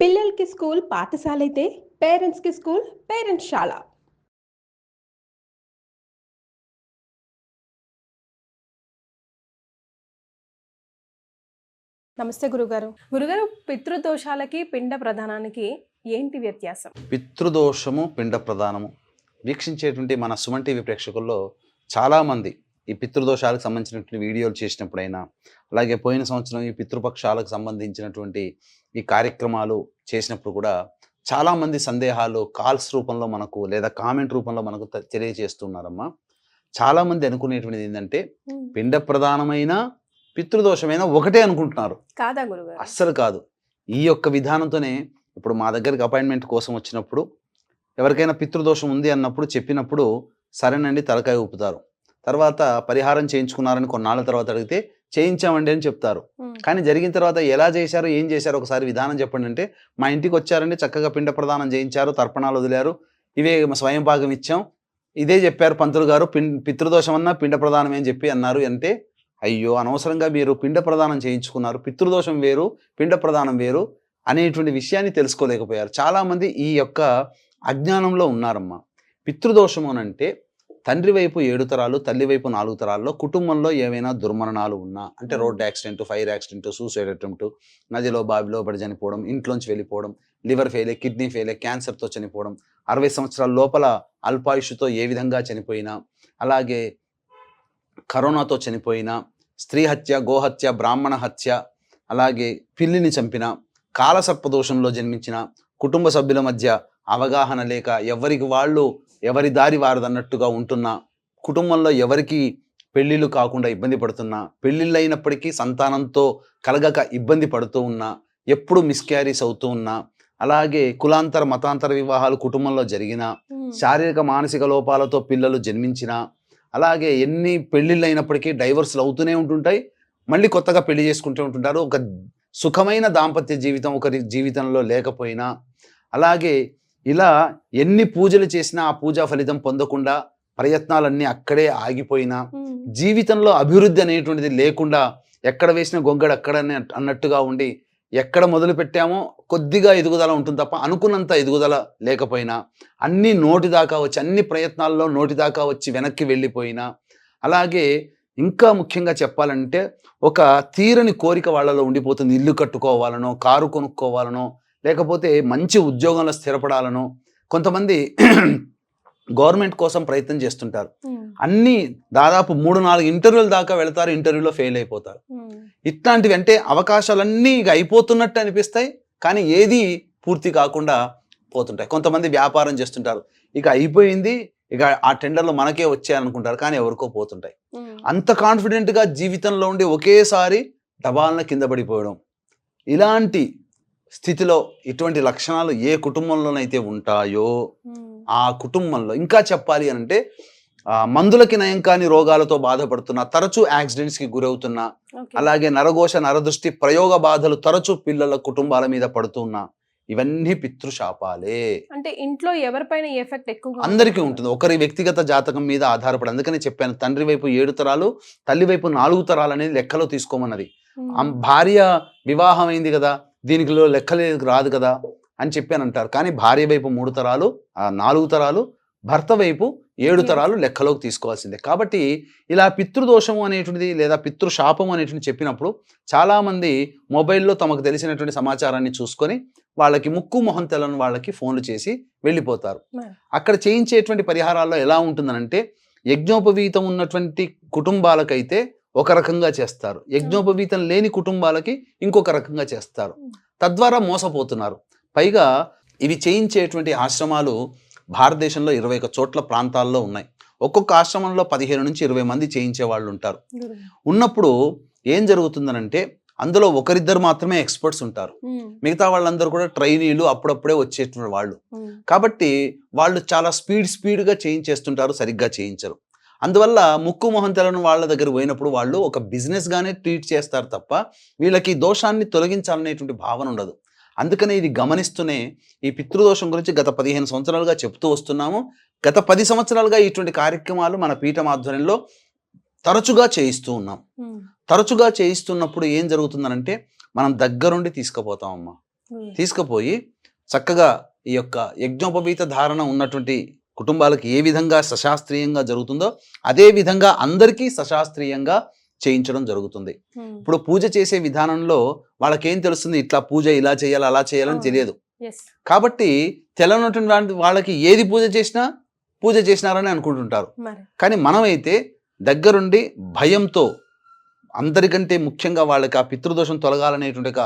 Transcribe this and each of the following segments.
పిల్లలకి స్కూల్ పాఠశాల అయితే పేరెంట్స్కి స్కూల్ పేరెంట్స్ శాల. నమస్తే గురుగారు. గురుగారు, పితృదోషాలకి పిండ ప్రధానానికి ఏంటి వ్యత్యాసం? పితృదోషము పిండ ప్రధానము వీక్షించేటువంటి మన సుమన్ టీవీ ప్రేక్షకుల్లో చాలామంది ఈ పితృదోషాలకు సంబంధించినటువంటి వీడియోలు చేసినప్పుడైనా, అలాగే పోయిన సంవత్సరం ఈ పితృపక్షాలకు సంబంధించినటువంటి ఈ కార్యక్రమాలు చేసినప్పుడు కూడా చాలామంది సందేహాలు కాల్స్ రూపంలో మనకు లేదా కామెంట్ రూపంలో మనకు తెలియజేస్తున్నారమ్మా. చాలామంది అనుకునేటువంటిది ఏంటంటే పిండ ప్రధానమైన పితృదోషమైన ఒకటే అనుకుంటున్నారు. కాదా గురుగారు? అస్సలు కాదు. ఈ యొక్క విధానంతోనే ఇప్పుడు మా దగ్గరికి అపాయింట్మెంట్ కోసం వచ్చినప్పుడు ఎవరికైనా పితృదోషం ఉంది అన్నప్పుడు చెప్పినప్పుడు సరేనండి తలకాయ ఊపుతారు. తర్వాత పరిహారం చేయించుకున్నారని కొన్నాళ్ళ తర్వాత అడిగితే చేయించామండి అని చెప్తారు. కానీ జరిగిన తర్వాత ఎలా చేశారు, ఏం చేశారు ఒకసారి విధానం చెప్పండి అంటే, మా ఇంటికి వచ్చారండి, చక్కగా పిండ ప్రదానం చేయించారు, తర్పణాలు వదిలారు, ఇవే స్వయం భాగం ఇచ్చాం, ఇదే చెప్పారు పంతులు గారు, పితృదోషం అన్నా పిండ ప్రదానం అని చెప్పి అన్నారు అంటే, అయ్యో అనవసరంగా మీరు పిండ ప్రదానం చేయించుకున్నారు, పితృదోషం వేరు పిండ ప్రదానం వేరు అనేటువంటి విషయాన్ని తెలుసుకోలేకపోయారు. చాలామంది ఈ యొక్క అజ్ఞానంలో ఉన్నారమ్మా. పితృదోషం అనంటే తండ్రి వైపు 7 తరాలు, తల్లి వైపు 4 తరాల్లో కుటుంబంలో ఏవైనా దుర్మరణాలు ఉన్నా, అంటే road accident, fire accident, suicide attempt, నదిలో బావిలో పడి చనిపోవడం, ఇంట్లోంచి వెళ్ళిపోవడం, లివర్ ఫెయిలే, కిడ్నీ ఫెయిలే, క్యాన్సర్తో చనిపోవడం, 60 సంవత్సరాల లోపల అల్పాయుషుతో ఏ విధంగా చనిపోయినా, అలాగే కరోనాతో చనిపోయినా, స్త్రీ హత్య, గోహత్య, బ్రాహ్మణ హత్య, అలాగే పిల్లిని చంపిన, కాలసర్పదోషంలో జన్మించిన, కుటుంబ సభ్యుల మధ్య అవగాహన లేక ఎవరికి వాళ్ళు ఎవరి దారి వారదన్నట్టుగా ఉంటున్నా, కుటుంబంలో ఎవరికి పెళ్ళిళ్ళు కాకుండా ఇబ్బంది పడుతున్నా, పెళ్ళిళ్ళు అయినప్పటికీ సంతానంతో కలగక ఇబ్బంది పడుతూ ఉన్నా, ఎప్పుడు మిస్క్యారీస్ అవుతూ ఉన్నా, అలాగే కులాంతర మతాంతర వివాహాలు కుటుంబంలో జరిగినా, శారీరక మానసిక లోపాలతో పిల్లలు జన్మించినా, అలాగే ఎన్ని పెళ్ళిళ్ళు అయినప్పటికీ డైవర్స్లు అవుతూనే ఉంటుంటాయి, మళ్ళీ కొత్తగా పెళ్లి చేసుకుంటూ ఉంటుంటారు. ఒక సుఖమైన దాంపత్య జీవితం ఒకరి జీవితంలో లేకపోయినా, అలాగే ఇలా ఎన్ని పూజలు చేసినా ఆ పూజా ఫలితం పొందకుండా ప్రయత్నాలన్నీ అక్కడే ఆగిపోయినా, జీవితంలో అభివృద్ధి అనేటువంటిది లేకుండా ఎక్కడ వేసిన గొంగడు అక్కడనే అన్నట్టుగా ఉండి, ఎక్కడ మొదలు పెట్టామో కొద్దిగా ఎదుగుదల ఉంటుంది తప్ప అనుకున్నంత ఎదుగుదల లేకపోయినా, అన్ని నోటి దాకా వచ్చి, అన్ని ప్రయత్నాల్లో నోటి దాకా వచ్చి వెనక్కి వెళ్ళిపోయినా, అలాగే ఇంకా ముఖ్యంగా చెప్పాలంటే ఒక తీరని కోరిక వాళ్ళలో ఉండిపోతుంది. ఇల్లు కట్టుకోవాలనో, కారు కొనుక్కోవాలనో, లేకపోతే మంచి ఉద్యోగంలో స్థిరపడాలనో, కొంతమంది గవర్నమెంట్ కోసం ప్రయత్నం చేస్తుంటారు. అన్ని దాదాపు 3-4 ఇంటర్వ్యూల దాకా వెళతారు, ఇంటర్వ్యూలో ఫెయిల్ అయిపోతారు. ఇట్లాంటివి అంటే అవకాశాలన్నీ ఇక అయిపోతున్నట్టు అనిపిస్తాయి, కానీ ఏది పూర్తి కాకుండా పోతుంటాయి. కొంతమంది వ్యాపారం చేస్తుంటారు, ఇక అయిపోయింది, ఇక ఆ టెండర్లు మనకే వచ్చాయనుకుంటారు, కానీ ఎవరికో పోతుంటాయి. అంత కాన్ఫిడెంట్గా జీవితంలో ఉండి ఒకేసారి డబాలన కింద పడిపోవడం, ఇలాంటి స్థితిలో ఇటువంటి లక్షణాలు ఏ కుటుంబంలోనైతే ఉంటాయో ఆ కుటుంబంలో, ఇంకా చెప్పాలి అంటే మందులకి నయం కాని రోగాలతో బాధపడుతున్న, తరచూ యాక్సిడెంట్స్కి గురవుతున్న, అలాగే నరఘోష నరదృష్టి ప్రయోగ బాధలు తరచూ పిల్లల కుటుంబాల మీద పడుతున్నా, ఇవన్నీ పితృశాపాలే. అంటే ఇంట్లో ఎవరిపైన ఎఫెక్ట్ ఎక్కువగా అందరికీ ఉంటుంది, ఒకరి వ్యక్తిగత జాతకం మీద ఆధారపడి. అందుకనే చెప్పాను, తండ్రి వైపు 7 తరాలు, తల్లి వైపు 4 తరాలు అనేది లెక్కలో తీసుకోమన్నది. భార్య వివాహం అయింది కదా, దీనికి లెక్కలే రాదు కదా అని చెప్పానంటారు. కానీ భార్య వైపు 3 తరాలు, 4 తరాలు, భర్త వైపు 7 తరాలు లెక్కలోకి తీసుకోవాల్సిందే. కాబట్టి ఇలా పితృదోషము అనేటువంటిది లేదా పితృశాపం అనేటువంటి చెప్పినప్పుడు చాలామంది మొబైల్లో తమకు తెలిసినటువంటి సమాచారాన్ని చూసుకొని వాళ్ళకి ముక్కు మొహం తెలని వాళ్ళకి ఫోన్లు చేసి వెళ్ళిపోతారు. అక్కడ చేయించేటువంటి పరిహారాల్లో ఎలా ఉంటుందనంటే, యజ్ఞోపవీతం ఉన్నటువంటి కుటుంబాలకైతే ఒక రకంగా చేస్తారు, యజ్ఞోపవీతం లేని కుటుంబాలకి ఇంకొక రకంగా చేస్తారు. తద్వారా మోసపోతున్నారు. పైగా ఇవి చేయించేటువంటి ఆశ్రమాలు భారతదేశంలో 21 చోట్ల ప్రాంతాల్లో ఉన్నాయి. ఒక్కొక్క ఆశ్రమంలో 15 నుంచి 20 మంది చేయించే వాళ్ళు ఉంటారు. ఉన్నప్పుడు ఏం జరుగుతుందనంటే, అందులో ఒకరిద్దరు మాత్రమే ఎక్స్పర్ట్స్ ఉంటారు, మిగతా వాళ్ళందరూ కూడా ట్రైనీలు, అప్పుడప్పుడే వచ్చేటువంటి వాళ్ళు. కాబట్టి వాళ్ళు చాలా స్పీడ్గా చేయించేస్తుంటారు, సరిగ్గా చేయించరు. అందువల్ల ముక్కు మొహం తెలని వాళ్ళ దగ్గర పోయినప్పుడు వాళ్ళు ఒక బిజినెస్ గానే ట్రీట్ చేస్తారు తప్ప వీళ్ళకి దోషాన్ని తొలగించాలనేటువంటి భావన ఉండదు. అందుకనే ఇది గమనిస్తూనే ఈ పితృదోషం గురించి గత 15 సంవత్సరాలుగా చెప్తూ వస్తున్నాము. గత 10 సంవత్సరాలుగా ఇటువంటి కార్యక్రమాలు మన పీఠం ఆధ్వర్యంలో తరచుగా చేయిస్తూ ఉన్నాం. తరచుగా చేయిస్తున్నప్పుడు ఏం జరుగుతుందనంటే, మనం దగ్గరుండి తీసుకుపోతామమ్మా. తీసుకుపోయి చక్కగా ఈ యొక్క యజ్ఞోపవీత ధారణ ఉన్నటువంటి కుటుంబాలకు ఏ విధంగా సశాస్త్రీయంగా జరుగుతుందో అదే విధంగా అందరికీ సశాస్త్రీయంగా చేయించడం జరుగుతుంది. ఇప్పుడు పూజ చేసే విధానంలో వాళ్ళకేం తెలుస్తుంది, ఇట్లా పూజ ఇలా చేయాలి అలా చేయాలని తెలియదు. కాబట్టి తెలవనటువంటి వాళ్ళకి ఏది పూజ చేసినారని అనుకుంటుంటారు. కానీ మనమైతే దగ్గరుండి భయంతో, అందరికంటే ముఖ్యంగా వాళ్ళకి ఆ పితృదోషం తొలగాలనేటువంటి ఒక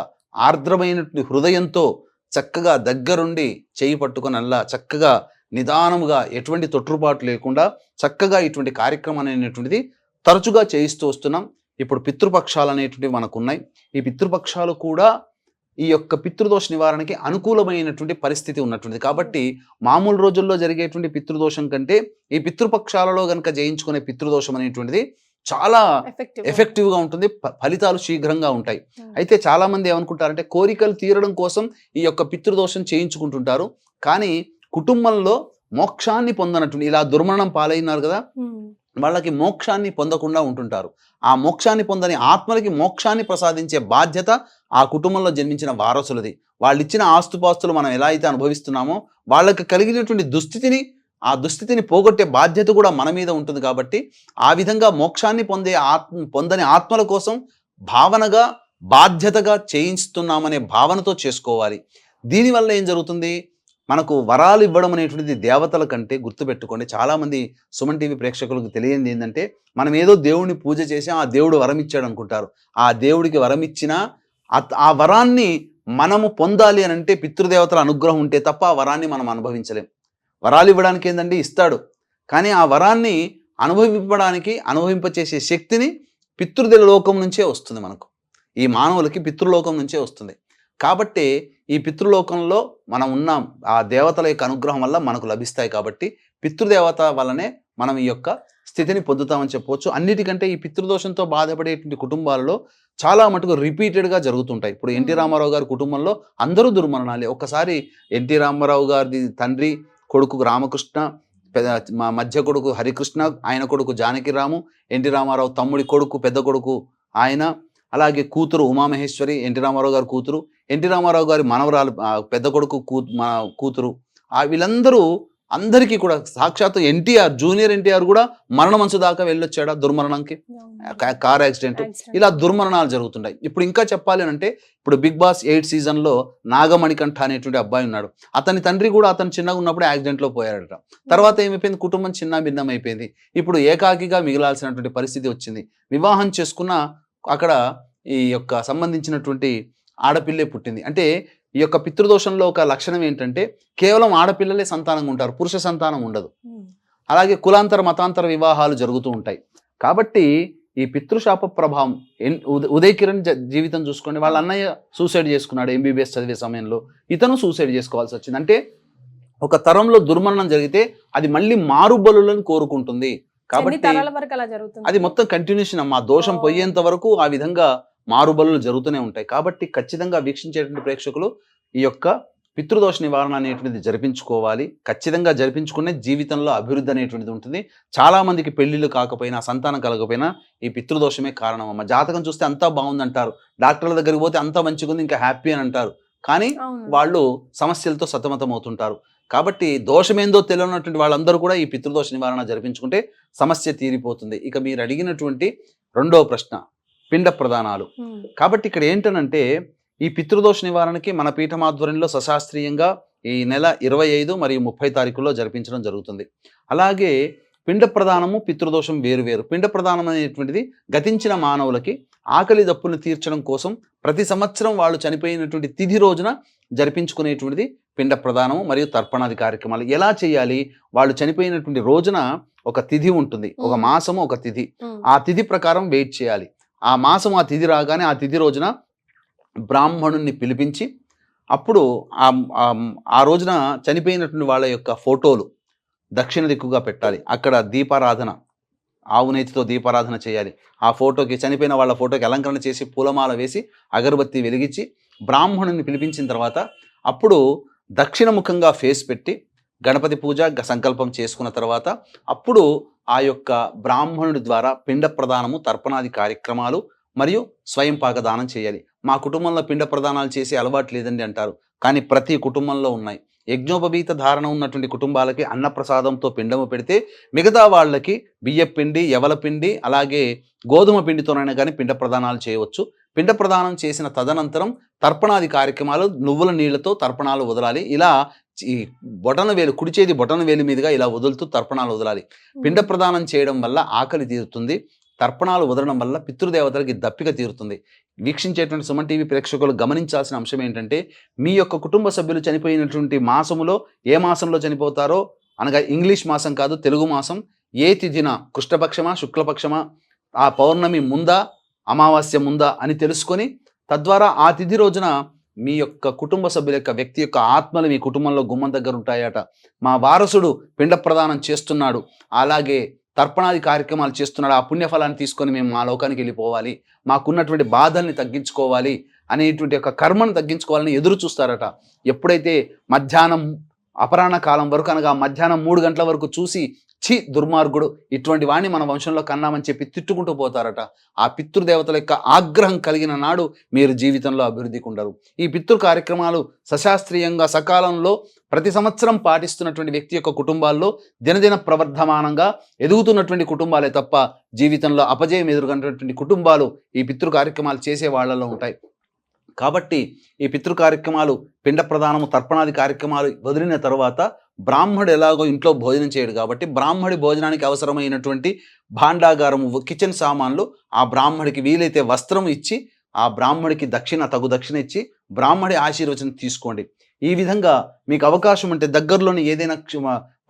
ఆర్ద్రమైనటువంటి హృదయంతో చక్కగా దగ్గరుండి చేయి పట్టుకొని అలా చక్కగా నిదానముగా ఎటువంటి తొట్టుపాటు లేకుండా చక్కగా ఇటువంటి కార్యక్రమం అనేటువంటిది తరచుగా చేయిస్తూ వస్తున్నాం. ఇప్పుడు పితృపక్షాలు అనేటువంటివి మనకు ఉన్నాయి. ఈ పితృపక్షాలు కూడా ఈ యొక్క పితృదోష నివారణకి అనుకూలమైనటువంటి పరిస్థితి ఉన్నటువంటిది. కాబట్టి మామూలు రోజుల్లో జరిగేటువంటి పితృదోషం కంటే ఈ పితృపక్షాలలో కనుక జయించుకునే పితృదోషం అనేటువంటిది చాలా ఎఫెక్టివ్గా ఉంటుంది, ఫలితాలు శీఘ్రంగా ఉంటాయి. అయితే చాలా మంది ఏమనుకుంటారంటే కోరికలు తీరడం కోసం ఈ యొక్క పితృదోషం చేయించుకుంటుంటారు, కానీ కుటుంబంలో మోక్షాన్ని పొందనటువంటి ఇలా దుర్మరణం పాలైనారు కదా, వాళ్ళకి మోక్షాన్ని పొందకుండా ఉంటుంటారు. ఆ మోక్షాన్ని పొందని ఆత్మలకి మోక్షాన్ని ప్రసాదించే బాధ్యత ఆ కుటుంబంలో జన్మించిన వారసులది. వాళ్ళు ఇచ్చిన ఆస్తుపాస్తులు మనం ఎలా అయితే అనుభవిస్తున్నామో వాళ్ళకి కలిగినటువంటి ఆ దుస్థితిని పోగొట్టే బాధ్యత కూడా మన మీద ఉంటుంది. కాబట్టి ఆ విధంగా మోక్షాన్ని పొందని ఆత్మల కోసం భావనగా బాధ్యతగా చేయిస్తున్నామనే భావనతో చేసుకోవాలి. దీనివల్ల ఏం జరుగుతుంది, మనకు వరాలు ఇవ్వడం అనేటువంటిది దేవతల కంటే, గుర్తుపెట్టుకోండి, చాలామంది సుమన్ టీవీ ప్రేక్షకులకు తెలియంది ఏంటంటే మనం ఏదో దేవుడిని పూజ చేసి ఆ దేవుడు వరం ఇచ్చాడు అనుకుంటారు. ఆ దేవుడికి వరం ఇచ్చినా ఆ వరాన్ని మనము పొందాలి అని అంటే పితృదేవతల అనుగ్రహం ఉంటే తప్ప ఆ వరాన్ని మనం అనుభవించలేం. వరాలు ఇవ్వడానికి ఏంటంటే ఇస్తాడు, కానీ ఆ వరాన్ని అనుభవింపచేసే శక్తిని పితృలోకం నుంచే వస్తుంది. మనకు ఈ మానవులకి పితృలోకం నుంచే వస్తుంది. కాబట్టి ఈ పితృలోకంలో మనం ఉన్నాం, ఆ దేవతల యొక్క అనుగ్రహం వల్ల మనకు లభిస్తాయి. కాబట్టి పితృదేవత వల్లనే మనం ఈ యొక్క స్థితిని పొందుతామని చెప్పవచ్చు. అన్నిటికంటే ఈ పితృదోషంతో బాధపడేటువంటి కుటుంబాలలో చాలా మటుకు రిపీటెడ్గా జరుగుతుంటాయి. ఇప్పుడు ఎన్టీ రామారావు గారి కుటుంబంలో అందరూ దుర్మరణాలే. ఒక్కసారి ఎన్టీ రామారావు గారి తండ్రి కొడుకు రామకృష్ణ, మా మధ్య కొడుకు హరికృష్ణ, ఆయన కొడుకు జానకిరాము, ఎన్టీ రామారావు తమ్ముడి కొడుకు పెద్ద కొడుకు ఆయన, అలాగే కూతురు ఉమామహేశ్వరి, ఎన్టీ రామారావు గారి కూతురు, ఎన్టీ రామారావు గారి మనవరాలు పెద్ద కొడుకు కూతురు, వీళ్ళందరూ అందరికీ కూడా సాక్షాత్తు జూనియర్ ఎన్టీఆర్ కూడా మరణమంచు దాకా వెళ్ళొచ్చాడా దుర్మరణంకి, కార్ యాక్సిడెంట్, ఇలా దుర్మరణాలు జరుగుతుంటాయి. ఇప్పుడు ఇంకా చెప్పాలి అంటే ఇప్పుడు బిగ్ బాస్ 8 సీజన్లో నాగమణికంఠ అనేటువంటి అబ్బాయి ఉన్నాడు. అతని తండ్రి కూడా అతను చిన్నగా ఉన్నప్పుడు యాక్సిడెంట్లో పోయాడట. తర్వాత ఏమైపోయింది, కుటుంబం చిన్న భిన్నం అయిపోయింది. ఇప్పుడు ఏకాకిగా మిగిలాల్సినటువంటి పరిస్థితి వచ్చింది. వివాహం చేసుకున్న అక్కడ ఈ యొక్క సంబంధించినటువంటి ఆడపిల్లే పుట్టింది. అంటే ఈ యొక్క పితృదోషంలో ఒక లక్షణం ఏంటంటే కేవలం ఆడపిల్లలే సంతానంగా ఉంటారు, పురుష సంతానం ఉండదు. అలాగే కులాంతర మతాంతర వివాహాలు జరుగుతూ ఉంటాయి. కాబట్టి ఈ పితృశాప ప్రభావం ఉదయ్ కిరణ్ జీవితం చూసుకోండి, వాళ్ళ అన్నయ్య సూసైడ్ చేసుకున్నాడు MBBS చదివే సమయంలో, ఇతను సూసైడ్ చేసుకోవాల్సి వచ్చింది. అంటే ఒక తరంలో దుర్మరణం జరిగితే అది మళ్ళీ మారుబలులను కోరుకుంటుంది. కాబట్టి అది మొత్తం కంటిన్యూషన్ అమ్మా, దోషం పోయేంత వరకు ఆ విధంగా మారుబలులు జరుగుతూనే ఉంటాయి. కాబట్టి ఖచ్చితంగా వీక్షించేటువంటి ప్రేక్షకులు ఈ యొక్క పితృదోష నివారణ అనేటువంటిది జరిపించుకోవాలి. ఖచ్చితంగా జరిపించుకునే జీవితంలో అభివృద్ధి అనేటువంటిది ఉంటుంది. చాలా మందికి పెళ్లిళ్ళు కాకపోయినా, సంతానం కలగకపోయినా ఈ పితృదోషమే కారణం అమ్మ. జాతకం చూస్తే అంతా బాగుందంటారు, డాక్టర్ల దగ్గరికి పోతే అంతా మంచిగా ఉంది, ఇంకా హ్యాపీ అని అంటారు, కానీ వాళ్ళు సమస్యలతో సతమతం అవుతుంటారు. కాబట్టి దోషమేందో తెలియనటువంటి వాళ్ళందరూ కూడా ఈ పితృదోష నివారణ జరిపించుకుంటే సమస్య తీరిపోతుంది. ఇక మీరు అడిగినటువంటి రెండవ ప్రశ్న పిండ ప్రదానాలు. కాబట్టి ఇక్కడ ఏంటనంటే ఈ పితృదోష నివారణకి మన పీఠం ఆధ్వర్యంలో సశాస్త్రీయంగా ఈ నెల 25 మరియు 30 తారీఖుల్లో జరిపించడం జరుగుతుంది. అలాగే పిండ ప్రదానము పితృదోషం వేరు. పిండ ప్రదానం అనేటువంటిది గతించిన మానవులకి ఆకలి దప్పులను తీర్చడం కోసం ప్రతి సంవత్సరం వాళ్ళు చనిపోయినటువంటి తిథి రోజున జరిపించుకునేటువంటిది పిండ ప్రదానము మరియు తర్పణాది కార్యక్రమాలు. ఎలా చేయాలి, వాళ్ళు చనిపోయినటువంటి రోజున ఒక తిథి ఉంటుంది, ఒక మాసము ఒక తిథి, ఆ తిథి ప్రకారం వెయిట్ చేయాలి. ఆ మాసం ఆ తిథి రాగానే ఆ తిథి రోజున బ్రాహ్మణుణ్ణి పిలిపించి అప్పుడు ఆ రోజున చనిపోయినటువంటి వాళ్ళ యొక్క ఫోటోలు దక్షిణ దిక్కుగా పెట్టాలి. అక్కడ దీపారాధన, ఆవు నేతితో దీపారాధన చేయాలి. ఆ ఫోటోకి, చనిపోయిన వాళ్ళ ఫోటోకి అలంకరణ చేసి పూలమాల వేసి అగరబత్తి వెలిగించి బ్రాహ్మణుని పిలిపించిన తర్వాత అప్పుడు దక్షిణముఖంగా ఫేస్ పెట్టి గణపతి పూజ సంకల్పం చేసుకున్న తర్వాత అప్పుడు ఆ యొక్క బ్రాహ్మణుడి ద్వారా పిండ ప్రదానము తర్పణాది కార్యక్రమాలు మరియు స్వయం పాక దానం చేయాలి. మా కుటుంబంలో పిండ ప్రదానాలు చేసే అలవాటు లేదండి అంటారు, కానీ ప్రతి కుటుంబంలో ఉన్నాయి. యజ్ఞోపవీత ధారణ ఉన్నటువంటి కుటుంబాలకి అన్నప్రసాదంతో పిండము పెడితే మిగతా వాళ్ళకి బియ్యపిండి, యవలపిండి, అలాగే గోధుమ పిండితోనైనా కానీ పిండ ప్రదానాలు చేయవచ్చు. పిండ ప్రదానం చేసిన తదనంతరం తర్పణాది కార్యక్రమాలు, నువ్వుల నీళ్లతో తర్పణాలు వదలాలి. ఇలా ఈ బొటన వేలు, కుడి చేతి బొటన వేలు మీదుగా ఇలా వదులుతూ తర్పణాలు వదలాలి. పిండ ప్రదానం చేయడం వల్ల ఆకలి తీరుతుంది, తర్పణాలు వదలడం వల్ల పితృదేవతలకి దప్పిక తీరుతుంది. వీక్షించేటువంటి సుమన్ టీవీ ప్రేక్షకులు గమనించాల్సిన అంశం ఏంటంటే, మీ యొక్క కుటుంబ సభ్యులు చనిపోయినటువంటి మాసములో ఏ మాసంలో చనిపోతారో, అనగా ఇంగ్లీష్ మాసం కాదు, తెలుగు మాసం, ఏ తిథిన, కృష్ణపక్షమా శుక్లపక్షమా, ఆ పౌర్ణమి ముందా అమావాస్య ముందా అని తెలుసుకొని తద్వారా ఆ తిథి రోజున మీ యొక్క కుటుంబ సభ్యుల యొక్క వ్యక్తి యొక్క ఆత్మలు మీ కుటుంబంలో గుమ్మం దగ్గర ఉంటాయట. మా వారసుడు పిండ ప్రదానం చేస్తున్నాడు, అలాగే తర్పణాది కార్యక్రమాలు చేస్తున్నాడు, ఆ పుణ్యఫలాన్ని తీసుకొని మేము మా లోకానికి వెళ్ళిపోవాలి, మాకున్నటువంటి బాధల్ని తగ్గించుకోవాలి అనేటువంటి ఒక కర్మను తగ్గించుకోవాలని ఎదురు చూస్తారట. ఎప్పుడైతే మధ్యాహ్నం అపరాహ్న కాలం వరకు, అనగా మధ్యాహ్నం 3 గంటల వరకు చూసి ఛీ దుర్మార్గుడు, ఇటువంటి వాణ్ణి మన వంశంలో కన్నామని చెప్పి తిట్టుకుంటూ పోతారట. ఆ పితృదేవతల యొక్క ఆగ్రహం కలిగిన నాడు మీరు జీవితంలో అభివృద్ధికి ఉండరు. ఈ పితృ కార్యక్రమాలు సశాస్త్రీయంగా సకాలంలో ప్రతి సంవత్సరం పాటిస్తున్నటువంటి వ్యక్తి యొక్క కుటుంబాల్లో దినదిన ప్రవర్ధమానంగా ఎదుగుతున్నటువంటి కుటుంబాలే తప్ప జీవితంలో అపజయం ఎదుర్కొన్నటువంటి కుటుంబాలు ఈ పితృ కార్యక్రమాలు చేసే వాళ్ళలో ఉంటాయి. కాబట్టి ఈ పితృ కార్యక్రమాలు, పిండ ప్రదానము, తర్పణాది కార్యక్రమాలు వదిలిన తర్వాత బ్రాహ్మడు ఎలాగో ఇంట్లో భోజనం చేయడు కాబట్టి బ్రాహ్మడి భోజనానికి అవసరమైనటువంటి భాండాగారము, కిచెన్ సామాన్లు ఆ బ్రాహ్మడికి వీలైతే వస్త్రం ఇచ్చి, ఆ బ్రాహ్మడికి తగు దక్షిణ ఇచ్చి బ్రాహ్మడి ఆశీర్వచనం తీసుకోండి. ఈ విధంగా మీకు అవకాశం ఉంటే దగ్గరలోని ఏదైనా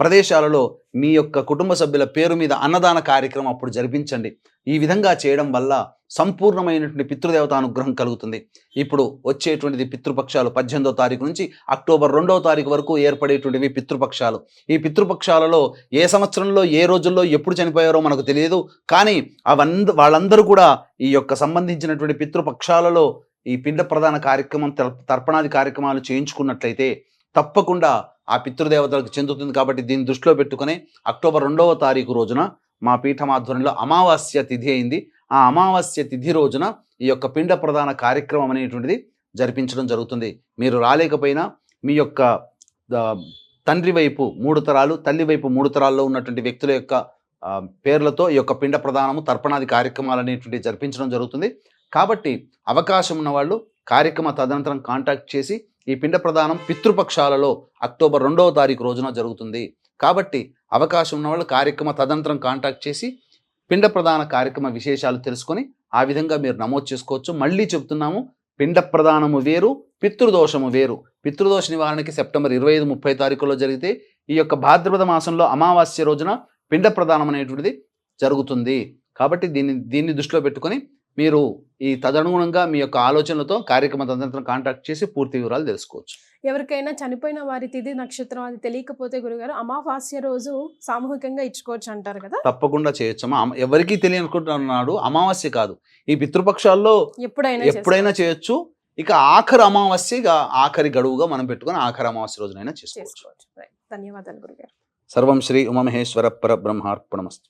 ప్రదేశాలలో మీ యొక్క కుటుంబ సభ్యుల పేరు మీద అన్నదాన కార్యక్రమం అప్పుడు జరిపించండి. ఈ విధంగా చేయడం వల్ల సంపూర్ణమైనటువంటి పితృదేవత అనుగ్రహం కలుగుతుంది. ఇప్పుడు వచ్చేటువంటిది పితృపక్షాలు 18వ తారీఖు నుంచి అక్టోబర్ 2వ తారీఖు వరకు ఏర్పడేటువంటివి పితృపక్షాలు. ఈ పితృపక్షాలలో ఏ సంవత్సరంలో ఏ రోజుల్లో ఎప్పుడు చనిపోయారో మనకు తెలియదు, కానీ వాళ్ళందరూ కూడా ఈ యొక్క సంబంధించినటువంటి పితృపక్షాలలో ఈ పిండ ప్రదాన కార్యక్రమం, తర్పణాది కార్యక్రమాలు చేయించుకున్నట్లయితే తప్పకుండా ఆ పితృదేవతలకు చెందుతుంది. కాబట్టి దీన్ని దృష్టిలో పెట్టుకుని అక్టోబర్ 2వ తారీఖు రోజున మా పీఠం ఆధ్వర్యంలో అమావాస్య తిథి అయింది. ఆ అమావాస్య తిథి రోజున ఈ యొక్క పిండ ప్రదాన కార్యక్రమం అనేటువంటిది జరిపించడం జరుగుతుంది. మీరు రాలేకపోయినా మీ యొక్క తండ్రి వైపు 3 తరాలు, తల్లి వైపు 3 తరాల్లో ఉన్నటువంటి వ్యక్తుల యొక్క పేర్లతో ఈ యొక్క పిండ ప్రదానము, తర్పణాది కార్యక్రమాలు అనేటువంటివి జరిపించడం జరుగుతుంది. కాబట్టి అవకాశం ఉన్న వాళ్ళు కార్యక్రమ తదనంతరం కాంటాక్ట్ చేసి, ఈ పిండ ప్రదానం పితృపక్షాలలో అక్టోబర్ 2వ తారీఖు రోజున జరుగుతుంది. కాబట్టి అవకాశం ఉన్న వాళ్ళు కార్యక్రమ తదనంతరం కాంటాక్ట్ చేసి పిండ ప్రదాన కార్యక్రమ విశేషాలు తెలుసుకొని ఆ విధంగా మీరు నమోదు చేసుకోవచ్చు. మళ్ళీ చెప్తున్నాము, పిండ ప్రదానము వేరు, పితృదోషము వేరు. పితృదోష నివారణకి సెప్టెంబర్ 25, 30 తారీఖుల్లో జరిగితే ఈ యొక్క భాద్రపద మాసంలో అమావాస్య రోజున పిండ ప్రదానం అనేటువంటిది జరుగుతుంది. కాబట్టి దీన్ని దృష్టిలో పెట్టుకొని మీరు ఈ తదనుగుణంగా మీ యొక్క ఆలోచనలతో కార్యక్రమ తదనంతరం కాంటాక్ట్ చేసి పూర్తి వివరాలు తెలుసుకోవచ్చు. ఎవరికైనా చనిపోయిన వారి తిథి నక్షత్రం అది తెలియకపోతే గురుగారు అమావాస్య రోజు సామూహికంగా ఇచ్చుకోవచ్చు అంటారు కదా? తప్పకుండా చేయొచ్చమ్మా. ఎవరికీ తెలియనుకుంటున్నాడు, అమావాస్య కాదు, ఈ పితృపక్షాల్లో ఎప్పుడైనా చేయొచ్చు. ఇక ఆఖరి అమావాస్య, ఆఖరి గడువుగా మనం పెట్టుకుని ఆఖరి అమావాస్య రోజునైనా చేసుకోవచ్చు. ధన్యవాదాలు గురుగారు. సర్వం శ్రీ ఉమామహేశ్వర పరబ్రహ్మార్పణమస్తు.